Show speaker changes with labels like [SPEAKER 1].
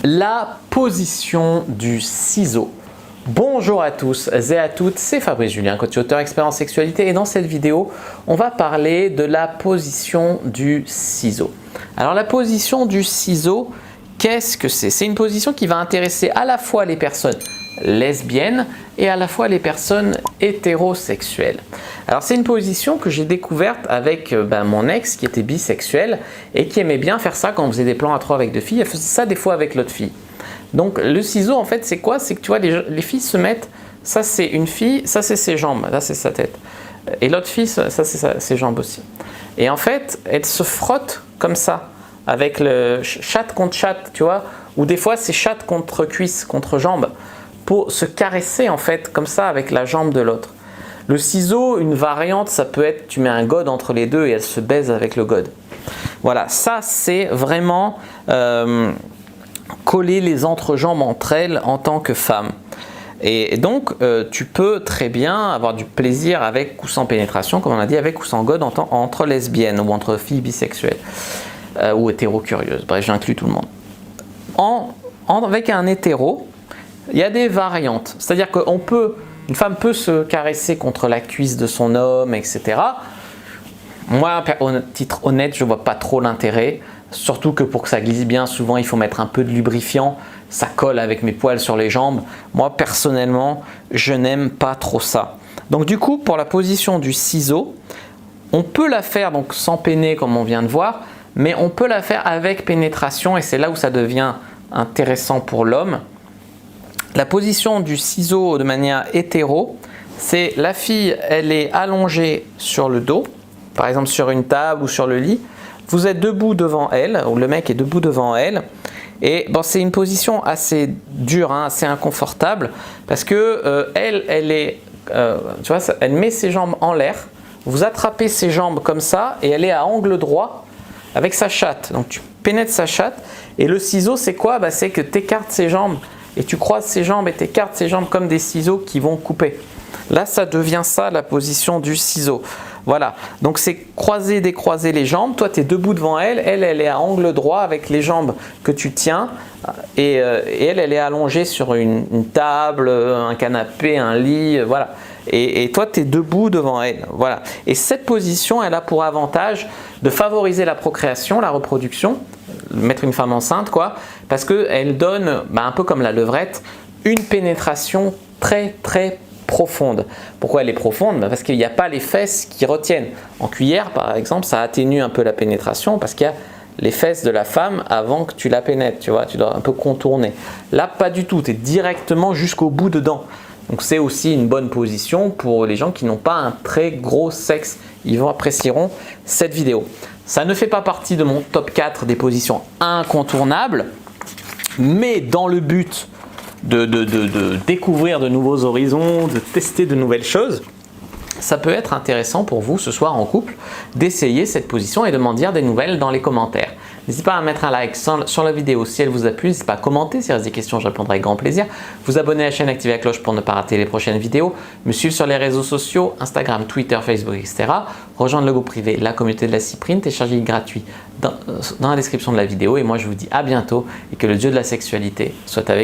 [SPEAKER 1] La position du ciseau. Bonjour à tous et à toutes, c'est Fabrice Julien, coach auteur expert en sexualité, et dans cette vidéo, on va parler de la position du ciseau. Alors la position du ciseau, qu'est-ce que c'est? C'est une position qui va intéresser à la fois les personnes lesbiennes et à la fois les personnes hétérosexuelles. Alors c'est une position que j'ai découverte avec mon ex qui était bisexuel et qui aimait bien faire ça quand on faisait des plans à trois avec deux filles. Elle faisait ça des fois avec l'autre fille. Donc le ciseau en fait c'est quoi? C'est que tu vois les filles se mettent, ça c'est une fille, ça c'est ses jambes, là c'est sa tête. Et l'autre fille, ça c'est ses jambes aussi. Et en fait elles se frottent comme ça avec le chatte contre chatte, tu vois, ou des fois c'est chatte contre cuisse, contre jambe, pour se caresser en fait comme ça avec la jambe de l'autre. Le ciseau, une variante, ça peut être tu mets un gode entre les deux et elles se baisent avec le gode. Voilà, ça c'est vraiment coller les entrejambes entre elles en tant que femme. Et donc tu peux très bien avoir du plaisir avec ou sans pénétration, comme on a dit, avec ou sans gode entre lesbiennes ou entre filles bisexuelles ou hétéro-curieuses. Bref, j'inclus tout le monde. Avec un hétéro, il y a des variantes. C'est-à-dire qu'une femme peut se caresser contre la cuisse de son homme, etc. Moi, au titre honnête, je ne vois pas trop l'intérêt. Surtout que pour que ça glisse bien, souvent il faut mettre un peu de lubrifiant. Ça colle avec mes poils sur les jambes. Moi, personnellement, je n'aime pas trop ça. Donc du coup, pour la position du ciseau, on peut la faire donc sans péné comme on vient de voir, mais on peut la faire avec pénétration et c'est là où ça devient intéressant pour l'homme. La position du ciseau de manière hétéro, c'est la fille, elle est allongée sur le dos, par exemple sur une table ou sur le lit. Vous êtes debout devant elle, ou le mec est debout devant elle. Et bon, c'est une position assez dure, assez inconfortable, parce que tu vois, elle met ses jambes en l'air. Vous attrapez ses jambes comme ça, et elle est à angle droit avec sa chatte. Donc tu pénètres sa chatte, et le ciseau, c'est quoi? C'est que tu écartes ses jambes. Et tu croises ses jambes et tu écartes ses jambes comme des ciseaux qui vont couper. Là, ça devient ça la position du ciseau. Voilà, donc c'est croiser, décroiser les jambes. Toi, tu es debout devant elle. Elle est à angle droit avec les jambes que tu tiens. Et elle est allongée sur une table, un canapé, un lit. Voilà. Et toi, tu es debout devant elle. Voilà. Et cette position, elle a pour avantage de favoriser la procréation, la reproduction, mettre une femme enceinte, quoi, parce qu'elle donne, un peu comme la levrette, une pénétration très très profonde. Pourquoi elle est profonde? Parce qu'il n'y a pas les fesses qui retiennent. En cuillère, par exemple, ça atténue un peu la pénétration parce qu'il y a les fesses de la femme avant que tu la pénètres, tu vois, tu dois un peu contourner. Là, pas du tout, tu es directement jusqu'au bout dedans. Donc c'est aussi une bonne position pour les gens qui n'ont pas un très gros sexe. Ils apprécieront cette vidéo. Ça ne fait pas partie de mon top 4 des positions incontournables, mais dans le but de découvrir de nouveaux horizons, de tester de nouvelles choses, ça peut être intéressant pour vous ce soir en couple d'essayer cette position et de m'en dire des nouvelles dans les commentaires. N'hésitez pas à mettre un like sur la vidéo si elle vous a plu, n'hésitez pas à commenter, s'il y a des questions je répondrai avec grand plaisir. Vous abonner à la chaîne, activer la cloche pour ne pas rater les prochaines vidéos, me suivre sur les réseaux sociaux, Instagram, Twitter, Facebook, etc. Rejoindre le groupe privé, la communauté de la Cyprine, télécharger gratuit dans la description de la vidéo et moi je vous dis à bientôt et que le dieu de la sexualité soit avec vous.